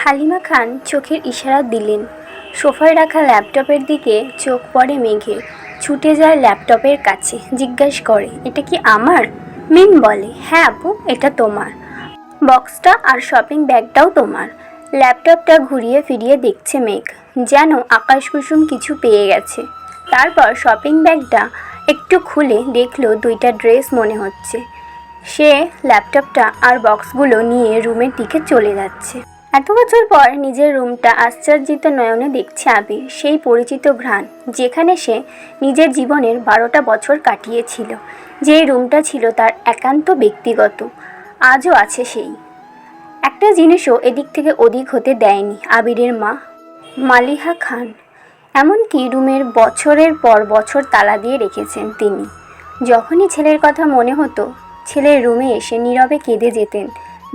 হালিমা খান চোখের ইশারা দিলেন। সোফায় রাখা ল্যাপটপের দিকে চোখ পড়ে মেঘের। ছুটে যায় ল্যাপটপের কাছে, জিজ্ঞেস করে, এটা কি আমার? মিম বলে, হ্যাঁ আপু, এটা তোমার। বক্সটা আর শপিং ব্যাগটাও তোমার। ল্যাপটপটা ঘুরিয়ে ফিরিয়ে দেখছে মেঘ, যেন আকাশকুসুম কিছু পেয়ে গেছে। তারপর শপিং ব্যাগটা একটু খুলে দেখলো 2টা ড্রেস মনে হচ্ছে। সে ল্যাপটপটা আর বক্সগুলো নিয়ে রুমের দিকে চলে যাচ্ছে। এত বছর পর নিজের রুমটা আশ্চর্যিত নয়নে দেখছে আবির। সেই পরিচিত ঘ্রাণ, যেখানে সে নিজের জীবনের 12টা বছর কাটিয়েছিল। যেই রুমটা ছিল তার একান্ত ব্যক্তিগত, আজও আছে সেই। একটা জিনিসও এদিক থেকে ওদিক হতে দেয়নি আবিরের মা মালিহা খান। এমনকি রুমের বছরের পর বছর তালা দিয়ে রেখেছেন তিনি। যখনই ছেলের কথা মনে হতো, ছেলের রুমে এসে নীরবে কেঁদে যেতেন,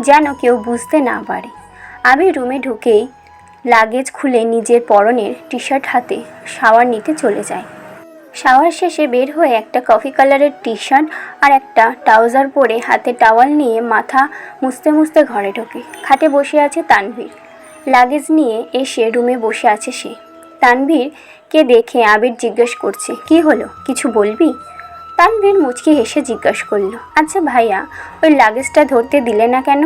যেন কেউ বুঝতে না পারে। আবির রুমে ঢুকেই লাগেজ খুলে নিজের পরনের টি শার্ট হাতে শাওয়ার নিতে চলে যায়। শাওয়ার শেষে বের হয়ে একটা কফি কালারের টি শার্ট আর একটা ট্রাউজার পরে হাতে টাওয়াল নিয়ে মাথা মুছতে মুছতে ঘরে ঢোকে। খাটে বসে আছে তানভীর। লাগেজ নিয়ে এসে রুমে বসে আছে সে। তানভীরকে দেখে আবির জিজ্ঞেস করছে, কি হলো, কিছু বলবি? তানভীর মুচকি হেসে জিজ্ঞেস করলো, আচ্ছা ভাইয়া, ওই লাগেজটা ধরতে দিলে না কেন?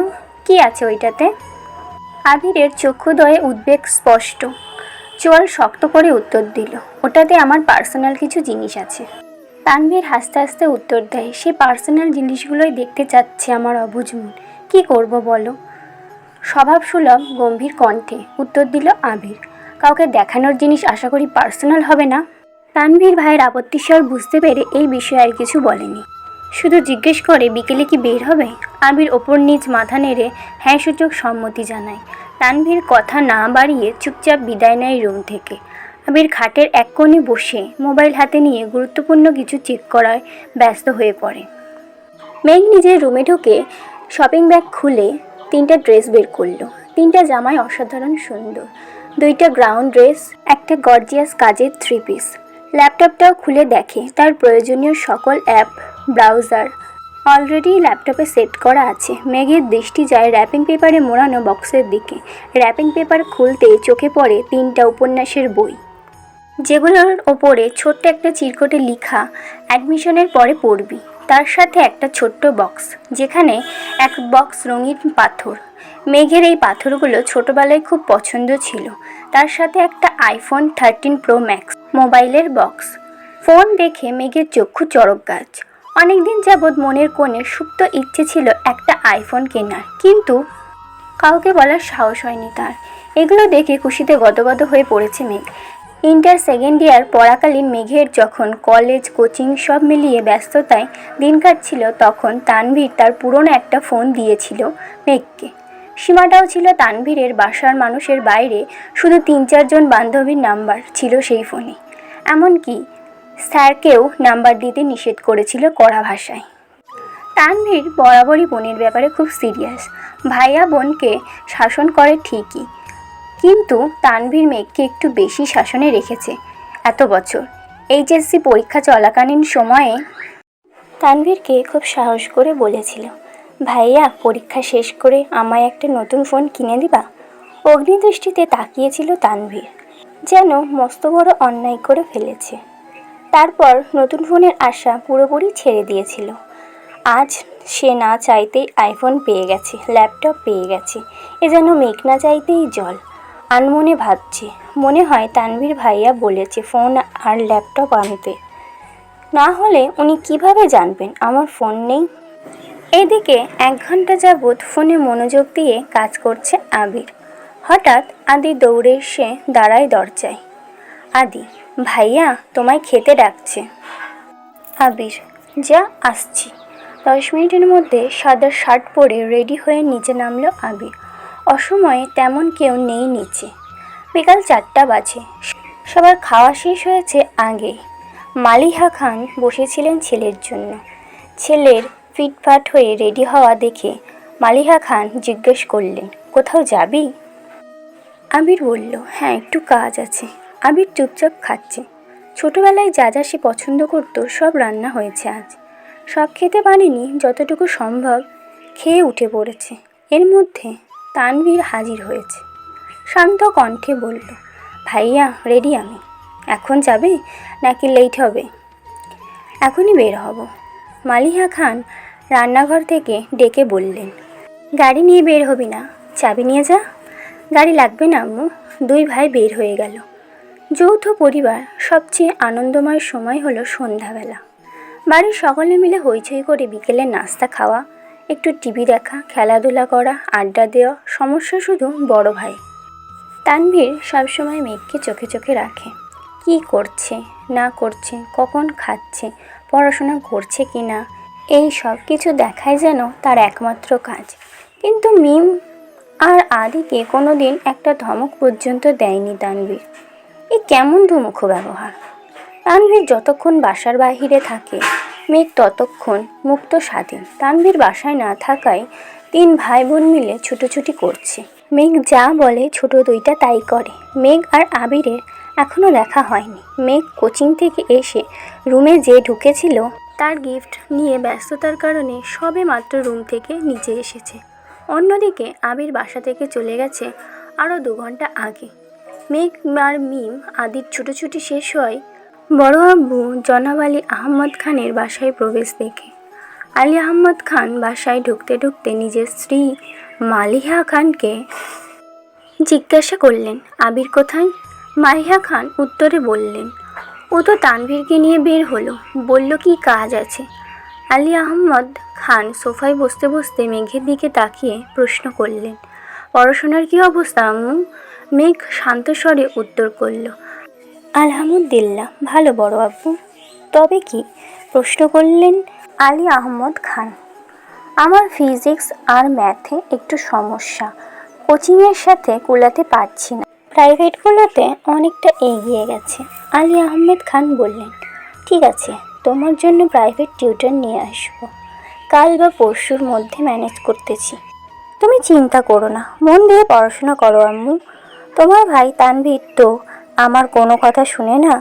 কি আছে ওইটাতে? আবিরের চক্ষুদ্বয়ে উদ্বেগ স্পষ্ট। চোয়াল শক্ত করে উত্তর দিল, ওটাতে আমার পার্সোনাল কিছু জিনিস আছে। তানভীর হাসতে হাসতে উত্তর দেয়, সে পার্সোনাল জিনিসগুলোই দেখতে চাচ্ছে আমার অবুঝ মন। কী করব বলো? স্বভাবসুলভ গম্ভীর কণ্ঠে উত্তর দিল আবির, কাউকে দেখানোর জিনিস আশা করি পার্সোনাল হবে না। তানভীর ভাইয়ের আপত্তিস্বর বুঝতে পেরে এই বিষয়ে আর কিছু বলেনি, শুধু জিজ্ঞেস করে, বিকেলে কি বের হবে? আবির ওপর নিচ মাথা নেড়ে হ্যাঁ সূচক সম্মতি জানায়। তানভীর কথা না বাড়িয়ে চুপচাপ বিদায় নেয় রুম থেকে। আবির খাটের এক কোণে বসে মোবাইল হাতে নিয়ে গুরুত্বপূর্ণ কিছু চেক করায় ব্যস্ত হয়ে পড়ে। মেঘ নিজের রুমে ঢুকে শপিং ব্যাগ খুলে 3টা ড্রেস বের করলো। 3টা জামাই অসাধারণ সুন্দর, 2টা গ্রাউন্ড ড্রেস, একটা গর্জিয়াস কাজের 3 পিস। ল্যাপটপটাও খুলে দেখে তার প্রয়োজনীয় সকল অ্যাপ, ব্রাউজার অলরেডি ল্যাপটপে সেট করা আছে। মেঘের দৃষ্টি যায় র্যাপিং পেপারে মোড়ানো বক্সের দিকে। র্যাপিং পেপার খুলতেই চোখে পড়ে 3টা উপন্যাসের বই, যেগুলোর ওপরে ছোট্ট একটা চিরকুটে লেখা, অ্যাডমিশনের পরে পড়বি। তার সাথে একটা ছোট্ট বক্স, যেখানে এক বক্স রঙিন পাথর। মেঘের এই পাথরগুলো ছোটবেলায় খুব পছন্দ ছিল। তার সাথে একটা আইফোন 13 প্রো ম্যাক্স মোবাইলের বক্স। ফোন দেখে মেঘের চক্ষু চড়ক গাছ। অনেকদিন যাবৎ মনের কোণে সুপ্ত ইচ্ছে ছিল একটা আইফোন কেনার, কিন্তু কাউকে বলার সাহস হয়নি তার। এগুলো দেখে খুশিতে গদগদ হয়ে পড়েছে মেঘ। ইন্টার সেকেন্ড ইয়ার পড়াকালীন মেঘের যখন কলেজ, কোচিং সব মিলিয়ে ব্যস্ততায় দিন কাটছিল, তখন তানভীর তার পুরনো একটা ফোন দিয়েছিল মেঘকে। সীমাটাও ছিল তানভীরের বাসার মানুষের বাইরে, শুধু 3-4 জন বান্ধবীর নাম্বার ছিল সেই ফোনে। এমনকি স্যারকেও নাম্বার দিতে নিষেধ করেছিল কড়া ভাষায়। তানভীর বরাবরই বোনের ব্যাপারে খুব সিরিয়াস। ভাইয়া বোনকে শাসন করে ঠিকই, কিন্তু তানভীর মেঘকে একটু বেশি শাসনে রেখেছে এত বছর। এইচএসসি পরীক্ষা চলাকালীন সময়ে তানভীরকে খুব সাহস করে বলেছিল, ভাইয়া পরীক্ষা শেষ করে আমায় একটা নতুন ফোন কিনে দিবা? অগ্নিদৃষ্টিতে তাকিয়েছিল তানভীর, যেন মস্ত বড় অন্যায় করে ফেলেছে। তারপর নতুন ফোনের আশা পুরোপুরি ছেড়ে দিয়েছিল। আজ সে না চাইতেই আইফোন পেয়ে গেছে, ল্যাপটপ পেয়ে গেছে, এ যেন মেঘ না চাইতেই জল। আনমনে ভাবছে, মনে হয় তানভীর ভাইয়া বলেছে ফোন আর ল্যাপটপ আনতে, না হলে উনি কিভাবে জানবেন আমার ফোন নেই। এদিকে 1 ঘন্টা যাবৎ ফোনে মনোযোগ দিয়ে কাজ করছে আবির। হঠাৎ আদি দৌড়ে এসে দাঁড়ায় দরজায়। আদি, ভাইয়া তোমায় খেতে ডাকছে। আবির, যা আসছি। 10 মিনিটের মধ্যে সাদা শার্ট পরে রেডি হয়ে নিচে নামলো আবির। অসময়ে তেমন কেউ নেই নিচে। বিকাল 4টা বাজে। সবার খাওয়া শেষ হয়েছে আগেই। মালিহা খান বসেছিলেন ছেলের জন্য। ছেলের ফিটফাট হয়ে রেডি হওয়া দেখে মালিহা খান জিজ্ঞেস করলেন, কোথাও যাবি? আবির বলল, হ্যাঁ একটু কাজ আছে। আবির চুপচাপ খাচ্ছে। ছোটবেলায় যা যা সে পছন্দ করত সব রান্না হয়েছে আজ। সব খেতে পারেনি, যতটুকু সম্ভব খেয়ে উঠে পড়েছে। এর মধ্যে তানভীর হাজির হয়েছে। শান্ত কণ্ঠে বলল, ভাইয়া রেডি আমি। এখন যাবে নাকি লেট হবে? এখনই বের হব। মালিহা খান রান্নাঘর থেকে ডেকে বললেন, গাড়ি নিয়ে বের হবি না, চাবি নিয়ে যা। গাড়ি লাগবে না আম্মু। দুই ভাই বের হয়ে গেল। যৌথ পরিবার সবচেয়ে আনন্দময় সময় হলো সন্ধ্যাবেলা। বাড়ির সকলে মিলে হইচই করে বিকেলে নাস্তা খাওয়া, একটু টিভি দেখা, খেলাধুলা করা, আড্ডা দেওয়া। সমস্যা শুধু বড় ভাই তানভীর সবসময় মেঘকে চোখে চোখে রাখে। কি করছে না করছে, কখন খাচ্ছে, পড়াশোনা করছে কি না, এই সব কিছু দেখাই যেন তার একমাত্র কাজ। কিন্তু মিম আর আদিকে কোনো দিন একটা ধমক পর্যন্ত দেয়নি তানভীর। এ কেমন দুমুখো ব্যবহার! তানভীর যতক্ষণ বাসার বাহিরে থাকে, মেঘ ততক্ষণ মুক্ত স্বাধীন। তানভীর বাসায় না থাকায় তিন ভাই বোন মিলে ছুটোছুটি করছে। মেঘ যা বলে ছোট দুইটা তাই করে। মেঘ আর আবিরের এখনও দেখা হয়নি। মেঘ কোচিং থেকে এসে রুমে যে ঢুকেছিল, তার গিফট নিয়ে ব্যস্ততার কারণে সবে মাত্র রুম থেকে নিচে এসেছে। অন্যদিকে আবির বাসা থেকে চলে গেছে আরও 2 ঘন্টা আগে। মেঘ আর মিম আদির ছুটোছুটি শেষ হয় বড় আব্বু জনাব আলী আহমদ খানের বাসায় প্রবেশ দেখে। আলী আহমদ খান বাসায় ঢুকতে ঢুকতে নিজের স্ত্রী মালিহা খানকে জিজ্ঞাসা করলেন, আবির কোথায়? মালিহা খান উত্তরে বললেন, ও তো তানভীরকে নিয়ে বের হলো, বলল কি কাজ আছে। আলী আহমদ খান সোফায় বসতে বসতে মেঘের দিকে তাকিয়ে প্রশ্ন করলেন, পড়াশোনার কী অবস্থা আম্মু? মেঘ শান্ত স্বরে উত্তর করল, আলহামদুলিল্লাহ ভালো বড় আব্বু। তবে কি? প্রশ্ন করলেন আলী আহমদ খান। আমার ফিজিক্স আর ম্যাথে একটু সমস্যা, কোচিংয়ের সাথে কুলাতে পারছি না। প্রাইভেটগুলোতে অনেকটা এগিয়ে গেছে। আলী আহমেদ খান বললেন, ঠিক আছে, তোমার জন্য প্রাইভেট টিউটর নিয়ে আসবো। কাল বা পরশুর মধ্যে ম্যানেজ করতেছি। তুমি চিন্তা করো না, মন দিয়ে পড়াশোনা করো আম্মু। তোমার ভাই তানভীর তো আমার কোনো কথা শুনে না,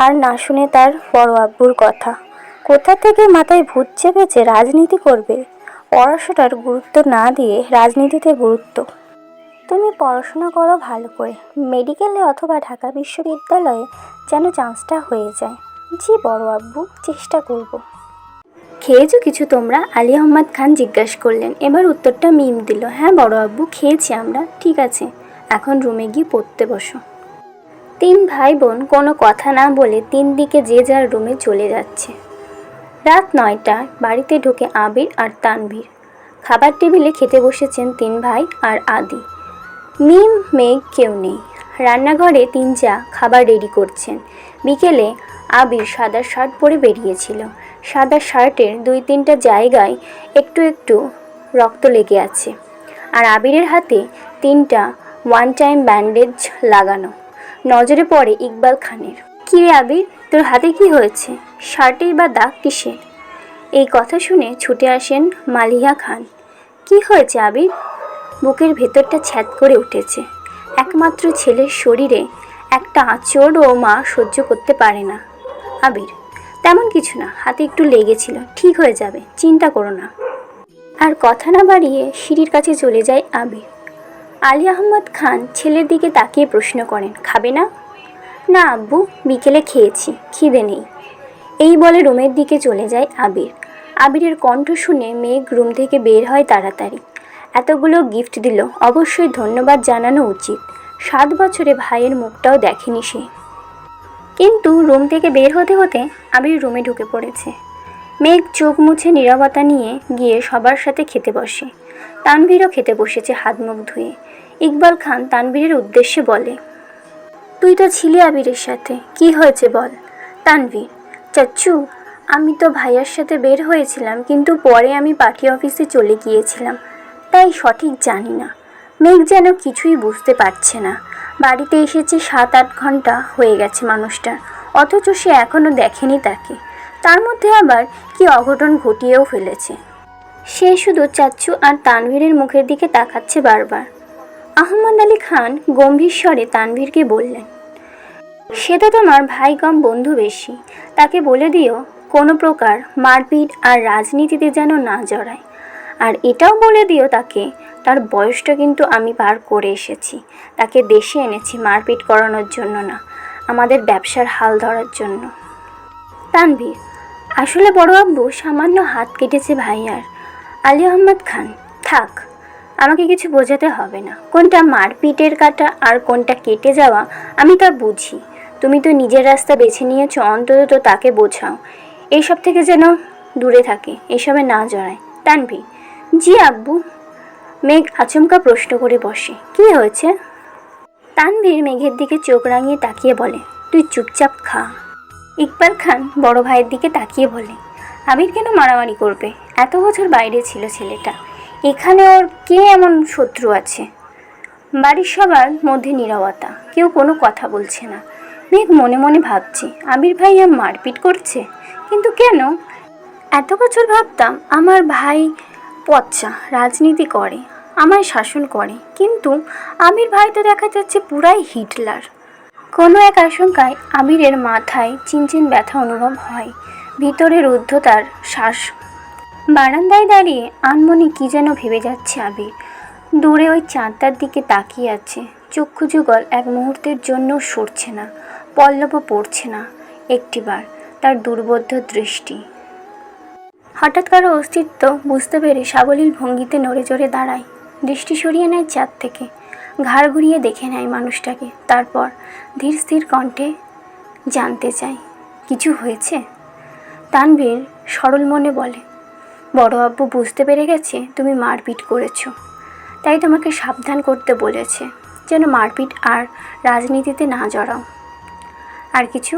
আর না শুনে তার বড় আব্বুর কথা। কোথা থেকে মাথায় ভূত চেপেছে রাজনীতি করবে। পড়াশোনার গুরুত্ব না দিয়ে রাজনীতিতে গুরুত্ব। তুমি পড়াশোনা করো ভালো করে, মেডিকেলে অথবা ঢাকা বিশ্ববিদ্যালয়ে যেন চান্সটা হয়ে যায়। জি বড় আব্বু, চেষ্টা করব। খেয়েছো কিছু তোমরা? আলী আহমদ খান জিজ্ঞাসা করলেন। এবার উত্তরটা মিম দিল, হ্যাঁ বড় আব্বু, খেয়েছি আমরা। ঠিক আছে, এখন রুমে গিয়ে পড়তে বসো। 3 ভাই বোন কোনো কথা না বলে 3 দিকে যে যার রুমে চলে যাচ্ছে। রাত 9টায় বাড়িতে ঢোকে আবির আর তানভীর। খাবার টেবিলে খেতে বসেছেন 3 ভাই আর আদি। মিম মেঘ কেউ নেই। রান্নাঘরে 3 জা খাবার রেডি করছেন। বিকেলে আবির সাদা শার্ট পরে বেরিয়েছিল। সাদা শার্টের 2-3টা জায়গায় একটু একটু রক্ত লেগে আছে, আর আবিরের হাতে 3টা ওয়ান টাইম ব্যান্ডেজ লাগানো। নজরে পড়ে ইকবাল খানের। কী রে আবির, তোর হাতে কি হয়েছে? শার্টেই বা দাগ কিসের? এই কথা শুনে ছুটে আসেন মালিহা খান। কি হয়েছে আবির? বুকের ভেতরটা ছ্যাদ করে উঠেছে। একমাত্র ছেলের শরীরে একটা আঁচড়ও মা সহ্য করতে পারে না। আবির, তেমন কিছু না, হাতে একটু লেগেছিল, ঠিক হয়ে যাবে, চিন্তা করো না। আর কথা না বাড়িয়ে সিঁড়ির কাছে চলে যায় আবির। আলী আহমদ খান ছেলের দিকে তাকিয়ে প্রশ্ন করেন, খাবে না? না আব্বু, বিকেলে খেয়েছি, খিদে নেই। এই বলে রুমের দিকে চলে যায় আবির। আবিরের কণ্ঠ শুনে মেঘ রুম থেকে বের হয় তাড়াতাড়ি। এতগুলো গিফট দিল, অবশ্যই ধন্যবাদ জানানো উচিত। 7 বছরে ভাইয়ের মুখটাও দেখেনি সে। কিন্তু রুম থেকে বের হতে হতে আবির রুমে ঢুকে পড়েছে। মেঘ চোখ মুছে নীরবতা নিয়ে গিয়ে সবার সাথে খেতে বসে। তানভীরও খেতে বসেছে হাত মুখ ধুয়ে। ইকবাল খান তানভীরের উদ্দেশ্যে বলে, তুই তো ছিলি আবিরের সাথে, কি হয়েছে বল? তানভীর, চাচ্চু, আমি তো ভাইয়ার সাথে বের হয়েছিলাম, কিন্তু পরে আমি পার্টি অফিসে চলে গিয়েছিলাম, তাই সঠিক জানি না। মেঘ যেন কিছুই বুঝতে পারছে না। বাড়িতে এসেছে 7-8 ঘন্টা হয়ে গেছে মানুষটার, অথচ সে এখনও দেখেনি তাকে। তার মধ্যে আবার কি অঘটন ঘটিয়েও ফেলেছে। সে শুধু চাচ্চু আর তানভীরের মুখের দিকে তাকাচ্ছে বারবার। আহমদ আলী খান গম্ভীর স্বরে তানভীরকে বললেন, সে তো তোমার ভাই কম বন্ধু বেশি, তাকে বলে দিও কোনো প্রকার মারপিট আর রাজনীতিতে যেন না জড়ায়। আর এটাও বলে দিও তাকে, তার বয়সটা কিন্তু আমি পার করে এসেছি। তাকে দেশে এনেছি মারপিট করানোর জন্য না, আমাদের ব্যবসার হাল ধরার জন্য। তানভীর: আসলে বড় আব্বু সামান্য হাত কেটেছে ভাইয়ার। আলী আহমদ খান: থাক, আমাকে কিছু বোঝাতে হবে না। কোনটা মারপিটের কাটা আর কোনটা কেটে যাওয়া আমি তা বুঝি। তুমি তো নিজের রাস্তা বেছে নিয়েছো, অন্তত তো তাকে বোঝাও, এইসব থেকে যেন দূরে থাকে, এসবে না জড়ায়। তানভীর: জি আব্বু। মেঘ আচমকা প্রশ্ন করে বসে, কি হয়েছে? তানভীর মেঘের দিকে চোখ রাঙিয়ে তাকিয়ে বলে, তুই চুপচাপ খা। ইকবাল খান বড় ভাইয়ের দিকে তাকিয়ে বলে, আবির কেন মারামারি করবে? এত বছর বাইরে ছিল ছেলেটা, এখানে ওর কে এমন শত্রু আছে? বাড়ির সবার মধ্যে নীরবতা, কেউ কোনো কথা বলছে না। মেঘ মনে মনে ভাবছে, আবির ভাইয়া মারপিট করছে, কিন্তু কেন? এত বছর ভাবতাম আমার ভাই পচ্চা, রাজনীতি করে, আমায় শাসন করে, কিন্তু আবির ভাই তো দেখা যাচ্ছে পুরাই হিটলার। কোনো এক আশঙ্কায় আবিরের মাথায় চিনচিন ব্যথা অনুভব হয়, ভিতরে রুদ্ধতার শ্বাস। বারান্দায় দাঁড়িয়ে আনমনে কি যেন ভেবে যাচ্ছে আবির। দূরে ওই চাঁদটার দিকে তাকিয়ে আছে, চক্ষু যুগল এক মুহূর্তের জন্য সরছে না, পল্লবও পড়ছে না একটিবার তার দুর্বোধ্য দৃষ্টি। হঠাৎ কারো অস্তিত্ব বুঝতে পেরে সাবলীল ভঙ্গিতে নড়ে চড়ে দাঁড়ায়, দৃষ্টি সরিয়ে নেয় চাঁদ থেকে, ঘাড় ঘুরিয়ে দেখে নেয় মানুষটাকে, তারপর ধীর স্থির কণ্ঠে জানতে চায়, কিছু হয়েছে? তানভীর সরল মনে বলে, বড় আব্বু বুঝতে পেরে গেছে তুমি মারপিট করেছো, তাই তোমাকে সাবধান করতে বলেছে, যেন মারপিট আর রাজনীতিতে না জড়াও। আর কিছু?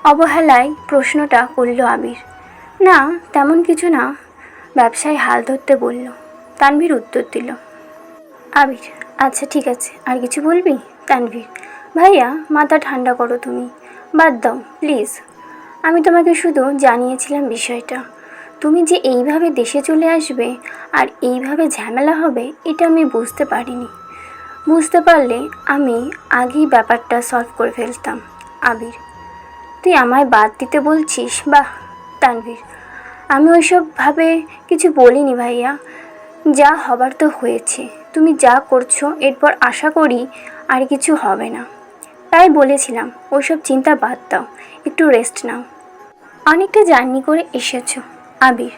অবহেলায় প্রশ্নটা করল আবির। না, তেমন কিছু না, ব্যবসায় হাল ধরতে বলল। তানভীর উত্তর দিল। আবির: আচ্ছা ঠিক আছে, আর কিছু বলবি? তানভীর: ভাইয়া মাথা ঠান্ডা করো তুমি, বাদ দাও প্লিজ। আমি তোমাকে শুধু জানিয়েছিলাম বিষয়টা, তুমি যে এইভাবে দেশে চলে আসবে আর এইভাবে ঝামেলা হবে এটা আমি বুঝতে পারিনি। বুঝতে পারলে আমি আগেই ব্যাপারটা সলভ করে ফেলতাম। আবির: তুই আমায় বাদ দিতে বলছিস? বাহ। তানভীর: আমি ওইসব ভাবে কিছু বলিনি ভাইয়া, যা হবার তো হয়েছে, তুমি যা করছো এরপর আশা করি আর কিছু হবে না, তাই বলেছিলাম ওইসব চিন্তা বাদ দাও, একটু রেস্ট নাও, অনেকটা জার্নি করে এসেছো। আবির: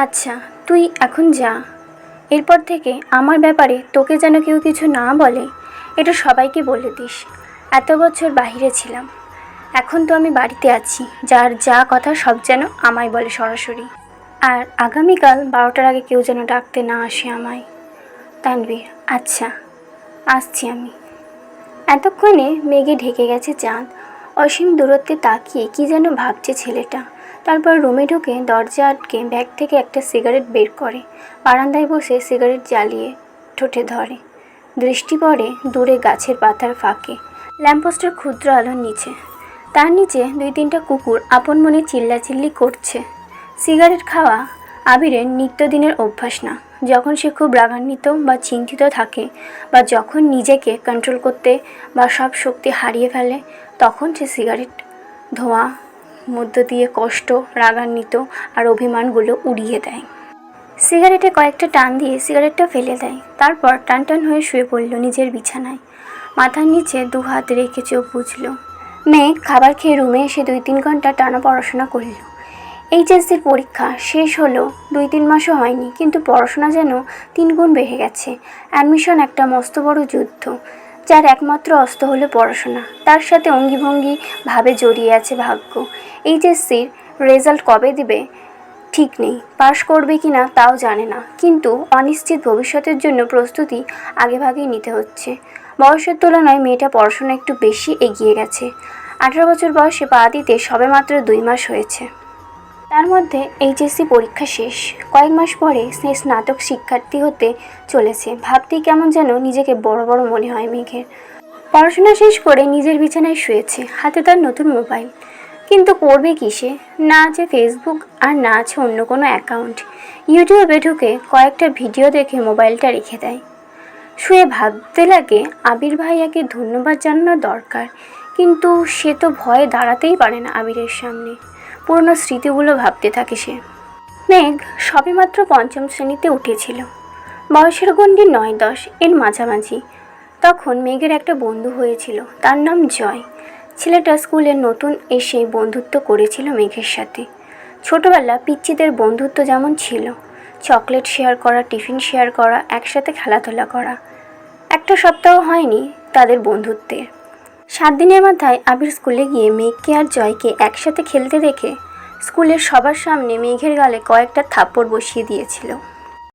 আচ্ছা তুই এখন যা, এরপর থেকে আমার ব্যাপারে তোকে যেন কেউ কিছু না বলে এটা সবাইকে বলে দিস। এত বছর বাইরে ছিলাম, এখন তো আমি বাড়িতে আছি, যার যা কথা সব যেন আমায় বলে সরাসরি, আর আগামীকাল 12টার আগে কেউ যেন ডাকতে না আসে আমায়। তানভীর: আচ্ছা, আসছি আমি। এতক্ষণে মেঘে ঢেকে গেছে চাঁদ, অসীম দূরত্বে তাকিয়ে কি যেন ভাবছে ছেলেটা। তারপর রুমে ঢুকে দরজা আটকে ব্যাগ থেকে একটা সিগারেট বের করে, বারান্দায় বসে সিগারেট জ্বালিয়ে ঠোঁটে ধরে। দৃষ্টি পড়ে দূরে গাছের পাতার ফাঁকে, ল্যাম্পপোস্টের ক্ষুদ্র আলোর নিচে। তার নিচে 2-3টা কুকুর আপন মনে চিল্লাচিল্লি করছে। সিগারেট খাওয়া আবিরের নিত্যদিনের অভ্যাস না। যখন সে খুব রাগান্বিত বা চিন্তিত থাকে, বা যখন নিজেকে কন্ট্রোল করতে বা সব শক্তি হারিয়ে ফেলে, তখন সে সিগারেট ধোঁয়া মধ্য দিয়ে কষ্ট, রাগান্বিত আর অভিমানগুলো উড়িয়ে দেয়। সিগারেটে কয়েকটা টান দিয়ে সিগারেটটা ফেলে দেয়, তারপর টান টান হয়ে শুয়ে পড়ল নিজের বিছানায়। মাথার নিচে 2 হাত রেখে চোখ বুঝল। মেঘ খাবার খেয়ে রুমে এসে 2-3 ঘন্টা টানা পড়াশোনা করল। এইচএসসির পরীক্ষা শেষ হলো 2-3 মাসও হয়নি, কিন্তু পড়াশোনা যেন 3 গুণ বেড়ে গেছে। অ্যাডমিশন একটা মস্ত বড় যুদ্ধ, যার একমাত্র অস্ত্র হলো পড়াশোনা, তার সাথে অঙ্গিভঙ্গি ভাবে জড়িয়ে আছে ভাগ্য। এইচএসসির রেজাল্ট কবে দিবে ঠিক নেই, পাশ করবে কি না তাও জানে না, কিন্তু অনিশ্চিত ভবিষ্যতের জন্য প্রস্তুতি আগেভাগেই নিতে হচ্ছে। বয়সের তুলনায় মেয়েটা পড়াশোনা একটু বেশি এগিয়ে গেছে। 18 বছর বয়সে পা দিতে সবেমাত্র 2 মাস হয়েছে। তার মধ্যে এইচএসসি পরীক্ষা শেষ, কয়েক মাস পরে সে স্নাতক শিক্ষার্থী হতে চলেছে। ভাবতেই কেমন যেন নিজেকে বড় বড় মনে হয় মেঘের। পড়াশোনা শেষ করে নিজের বিছানায় শুয়েছে, হাতে তার নতুন মোবাইল, কিন্তু করবে কি সে? না আছে ফেসবুক, আর না আছে অন্য কোনো অ্যাকাউন্ট। ইউটিউবে ঢুকে কয়েকটা ভিডিও দেখে মোবাইলটা রেখে দেয়। শুয়ে ভাবতে লাগে আবির ভাইয়াকে ধন্যবাদ জানানো দরকার, কিন্তু সে তো ভয়ে দাঁড়াতেই পারে না আবিরের সামনে। পুরনো স্মৃতিগুলো ভাবতে থাকে সে। মেঘ সবেমাত্র পঞ্চম শ্রেণীতে উঠেছিল। বয়সের গণ্ডি 9-10 এর মাঝামাঝি। তখন মেঘের একটা বন্ধু হয়েছিল, তার নাম জয়। ছেলেটা স্কুলে নতুন এসে বন্ধুত্ব করেছিল মেঘের সাথে। ছোটবেলা পিচ্চিদের বন্ধুত্ব যেমন ছিল, চকলেট শেয়ার করা, টিফিন শেয়ার করা, একসাথে খেলাধুলা করা, একটা সপ্তাহ হয়নি তাদের বন্ধুত্বের। 7 দিনের মাথায় আবির স্কুলে গিয়ে মেঘকে আর জয়কে একসাথে খেলতে দেখে স্কুলের সবার সামনে মেঘের গালে কয়েকটা থাপ্পড় বসিয়ে দিয়েছিল।